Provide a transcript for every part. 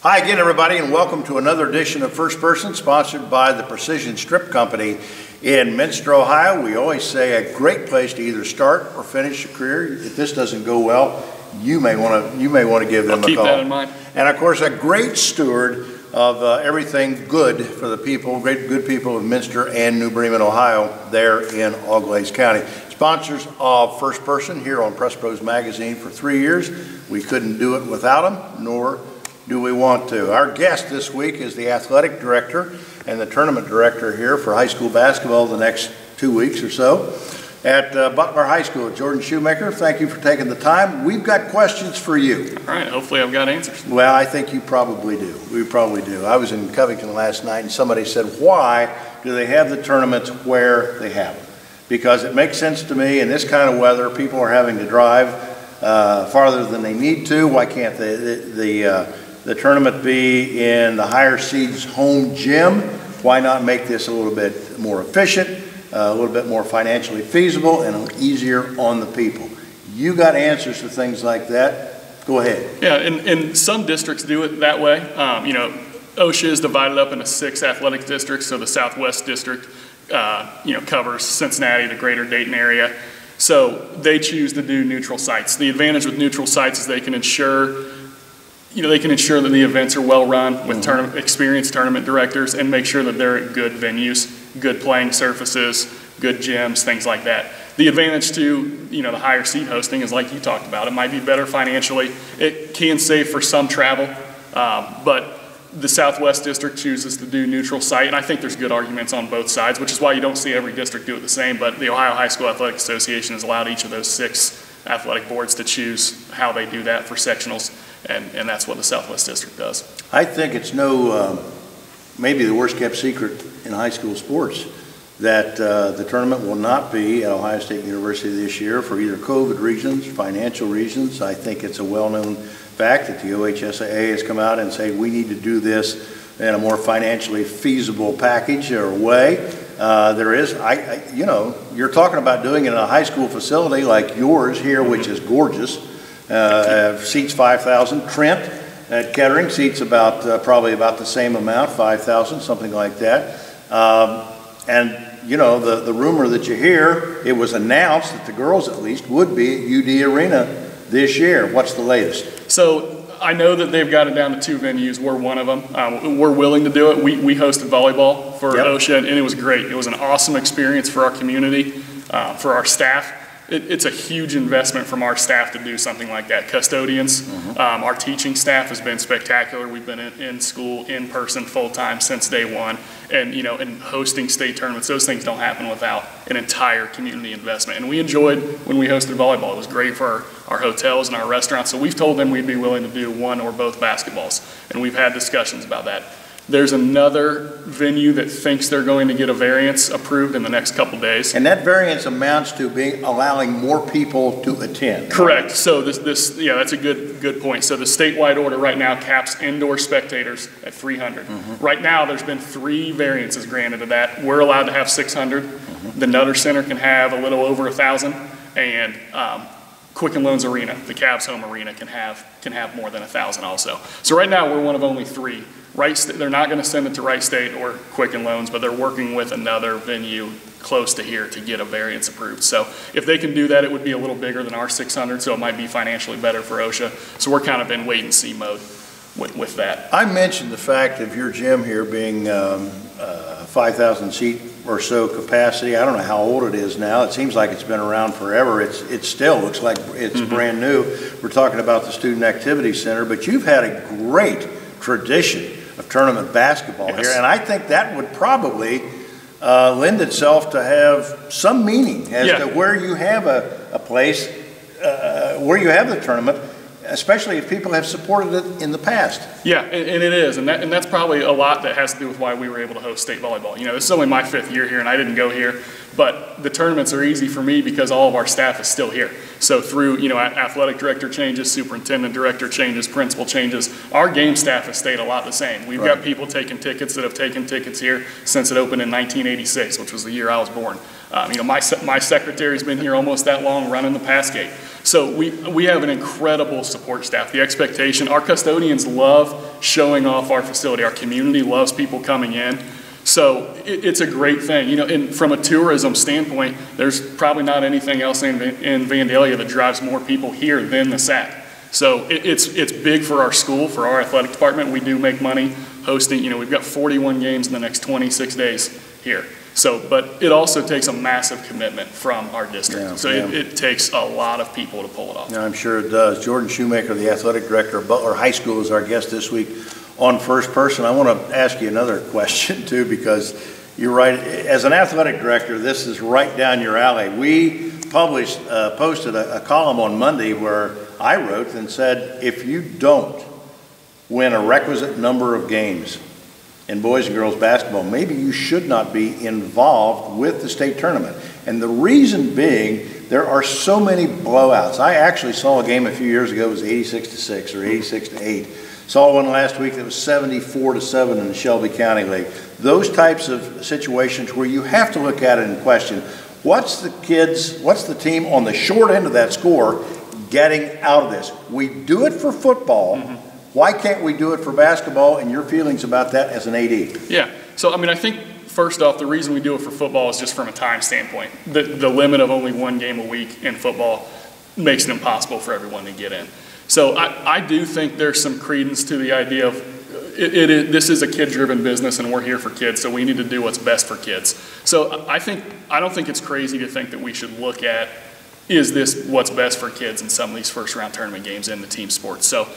Hi again, everybody, and welcome to another edition of First Person, sponsored by the Precision Strip Company in Minster, Ohio. We always say a great place to either start or finish a career. If this doesn't go well, you may want to give them a call. Keep that in mind. And of course, a great steward of everything good for the people, good people of Minster and New Bremen, Ohio, there in Auglaize County. Sponsors of First Person here on Press Pros Magazine for 3 years. We couldn't do it without them, nor do we want to. Our guest this week is the athletic director and the tournament director here for high school basketball the next 2 weeks or so at Butler High School. Jordan Shumaker, thank you for taking the time. We've got questions for you. All right, hopefully I've got answers. Well, I think you probably do. We probably do. I was in Covington last night and somebody said, why do they have the tournaments where they have them? Because it makes sense to me in this kind of weather, people are having to drive farther than they need to. Why can't the tournament be in the higher seeds home gym? Why not make this a little bit more efficient, a little bit more financially feasible, and easier on the people? You got answers to things like that. Go ahead. Yeah, and some districts do it that way. You know, OSHA is divided up into 6 athletic districts, so the Southwest District covers Cincinnati, the greater Dayton area. So they choose to do neutral sites. The advantage with neutral sites is they can ensure that the events are well run with experienced tournament directors and make sure that they're at good venues, good playing surfaces, good gyms, things like that. The advantage to the higher seed hosting is, like you talked about, it might be better financially. It can save for some travel, but the Southwest District chooses to do neutral site, and I think there's good arguments on both sides, which is why you don't see every district do it the same, but the Ohio High School Athletic Association has allowed each of those 6 athletic boards to choose how they do that for sectionals, and that's what the Southwest District does. I think it's maybe the worst kept secret in high school sports that the tournament will not be at Ohio State University this year for either COVID reasons, financial reasons. I think it's a well-known fact that the OHSAA has come out and said we need to do this in a more financially feasible package or way. There is, you're talking about doing it in a high school facility like yours here, which is gorgeous. Seats 5,000. Trent at Kettering seats probably about the same amount, 5,000, something like that. And the rumor that you hear, it was announced that the girls at least would be at UD Arena this year. What's the latest? So I know that they've got it down to 2 venues. We're one of them. We're willing to do it. We hosted volleyball for OSHA, and it was great. It was an awesome experience for our community, for our staff. It's a huge investment from our staff to do something like that. Custodians, our teaching staff has been spectacular. We've been in school in person full time since day one, and and hosting state tournaments. Those things don't happen without an entire community investment. And we enjoyed when we hosted volleyball. It was great for our hotels and our restaurants. So we've told them we'd be willing to do one or both basketballs, and we've had discussions about that. There's another venue that thinks they're going to get a variance approved in the next couple days. And that variance amounts to allowing more people to attend. Correct. Right? So that's a good point. So the statewide order right now caps indoor spectators at 300. Right now there's been 3 variances granted to that. We're allowed to have 600. The Nutter Center can have a little over 1,000, and Quicken Loans Arena, the Cavs home arena, can have more than 1,000 also. So right now we're one of only 3. They're not going to send it to Wright State or Quicken Loans, but they're working with another venue close to here to get a variance approved. So if they can do that, it would be a little bigger than our 600, so it might be financially better for OSHA. So we're kind of in wait and see mode with that. I mentioned the fact of your gym here being 5,000 seat or so capacity. I don't know how old it is now. It seems like it's been around forever. It still looks like it's brand new. We're talking about the Student Activity Center, but you've had a great tradition of tournament basketball here, and I think that would probably lend itself to have some meaning as to where you have a place, where you have the tournament, especially if people have supported it in the past. Yeah, and it is, and that's probably a lot that has to do with why we were able to host state volleyball. This is only my 5th year here, and I didn't go here, but the tournaments are easy for me because all of our staff is still here. So through athletic director changes, superintendent director changes, principal changes, our game staff has stayed a lot the same. We've got people taking tickets that have taken tickets here since it opened in 1986, which was the year I was born. My secretary's been here almost that long running the pass gate. So we have an incredible support staff. The expectation, our custodians love showing off our facility. Our community loves people coming in. So it's a great thing. You know, and from a tourism standpoint, there's probably not anything else in Vandalia that drives more people here than the SAC. So it's big for our school, for our athletic department. We do make money hosting. You know, we've got 41 games in the next 26 days here. So, but it also takes a massive commitment from our district. Yeah, so it takes a lot of people to pull it off. Yeah, I'm sure it does. Jordan Shumaker, the athletic director of Butler High School, is our guest this week on First Person. I want to ask you another question too, because you're right. As an athletic director, this is right down your alley. We posted a column on Monday where I wrote and said, if you don't win a requisite number of games in boys and girls basketball, maybe you should not be involved with the state tournament. And the reason being, there are so many blowouts. I actually saw a game a few years ago. It was 86-6 or 86-8. Saw one last week that was 74-7 in the Shelby County League. Those types of situations where you have to look at it and question, what's the team on the short end of that score getting out of this? We do it for football. Why can't we do it for basketball, and your feelings about that as an AD? Yeah, so I mean, I think first off, the reason we do it for football is just from a time standpoint. The limit of only one game a week in football makes it impossible for everyone to get in. So I do think there's some credence to the idea of this is a kid-driven business, and we're here for kids, so we need to do what's best for kids. So I don't think it's crazy to think that we should look at, is this what's best for kids in some of these first-round tournament games in the team sports? So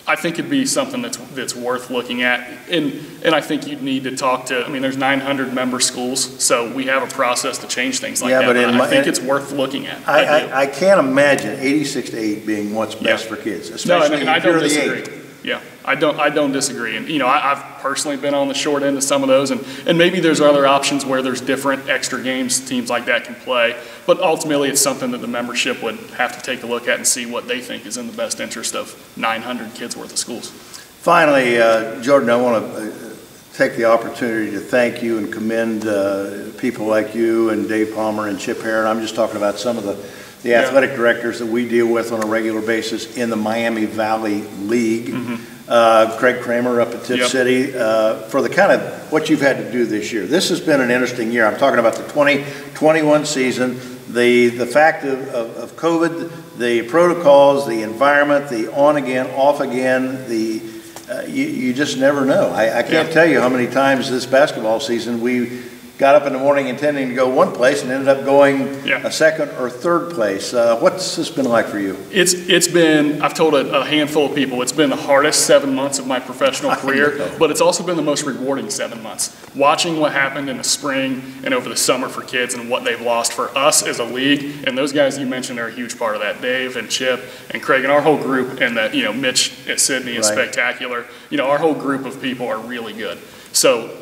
I think it'd be something that's worth looking at, and I think you'd need to talk to. I mean, there's 900 member schools, so we have a process to change things like that. But I think it's worth looking at. I can't imagine 86-8 being what's best for kids, especially if you're the 8. Yeah, I don't disagree. And you know, I've personally been on the short end of some of those, and maybe there's other options where there's different extra games teams like that can play. But ultimately, it's something that the membership would have to take a look at and see what they think is in the best interest of 900 kids worth of schools. Finally, Jordan, I want to take the opportunity to thank you and commend people like you and Dave Palmer and Chip Heron. I'm just talking about some of the athletic directors that we deal with on a regular basis in the Miami Valley League. Craig Kramer up at Tip City, for the kind of what you've had to do this year. This has been an interesting year. I'm talking about the 2021 season, the fact of COVID, the protocols, the environment, the on again, off again, you just never know. I can't tell you how many times this basketball season we got up in the morning intending to go one place and ended up going a second or third place. What's this been like for you? It's been, I've told a handful of people, it's been the hardest 7 months of my professional career, but it's also been the most rewarding 7 months. Watching what happened in the spring and over the summer for kids and what they've lost for us as a league, and those guys you mentioned are a huge part of that, Dave and Chip and Craig and our whole group, and that, you know, Mitch at Sydney is spectacular. You know, our whole group of people are really good. So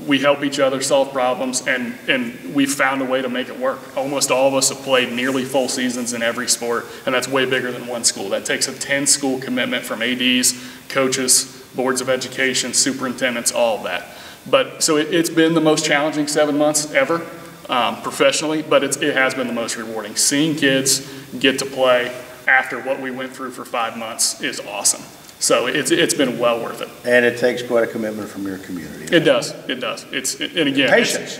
we help each other solve problems, and we've found a way to make it work. Almost all of us have played nearly full seasons in every sport, and that's way bigger than one school. That takes a 10-school commitment from ADs, coaches, boards of education, superintendents, all of that. But so it's been the most challenging 7 months ever professionally, but it has been the most rewarding. Seeing kids get to play after what we went through for 5 months is awesome. So it's been well worth it. And it takes quite a commitment from your community. It does. And again, patience.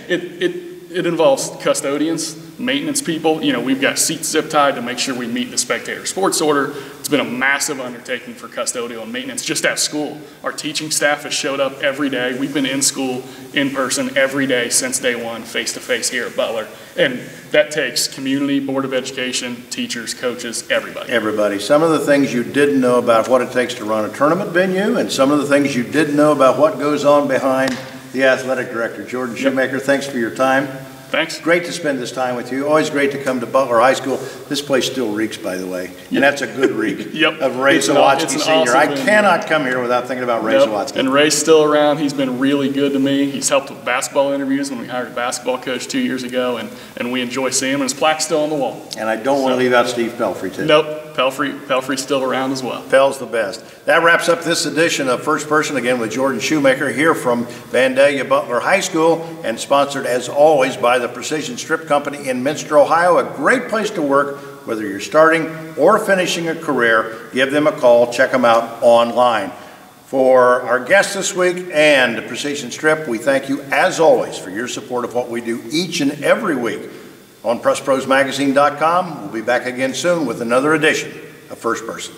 It involves custodians, maintenance people. You know, we've got seats zip tied to make sure we meet the spectator sports order. It's been a massive undertaking for custodial and maintenance just at school. Our teaching staff has showed up every day. We've been in school in person every day since day one, face to face here at Butler. And that takes community, board of education, teachers, coaches, everybody. Everybody. Some of the things you didn't know about what it takes to run a tournament venue, and some of the things you didn't know about what goes on behind the athletic director. Jordan Shumaker, thanks for your time. Thanks. Great to spend this time with you. Always great to come to Butler High School. This place still reeks, by the way. And that's a good reek of Ray Zawatsky Sr. I cannot come here without thinking about Ray Zawatsky. And Ray's still around. He's been really good to me. He's helped with basketball interviews when we hired a basketball coach 2 years ago, and we enjoy seeing him. And his plaque's still on the wall. And I don't want to leave out Steve Pelfrey, too. Nope. Pelfrey's still around as well. Pel's the best. That wraps up this edition of First Person, again with Jordan Shumaker here from Vandalia Butler High School, and sponsored as always by the Precision Strip Company in Minster, Ohio. A great place to work, whether you're starting or finishing a career. Give them a call. Check them out online. For our guests this week and the Precision Strip, we thank you as always for your support of what we do each and every week on PressProsMagazine.com. We'll be back again soon with another edition of First Person.